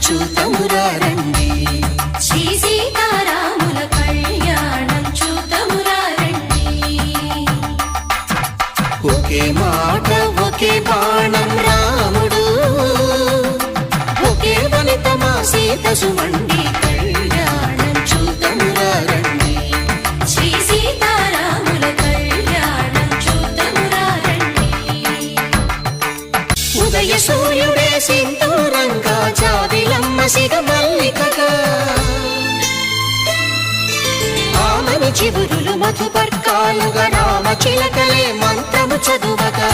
చూతమురా రండి. శ్రీ సీతారాముల కళ్యాణం చూతమురా రండి. ఒకే మాట ఒకే బాణం రాముడు, ఒకే వనిత మా సీత సుమండి కళ్యాణం చూతమురా రండి. శ్రీ సీతారాముల కళ్యాణం చూతమురా రండి. ఉదయ సూర్యుడే సింధూరంగా, జాబిలమ్మ సిగ మల్లికగా, ఆమని చిగురులు మధుపర్కాలుగా, రామ చిలకలే మంత్రము చదువగా.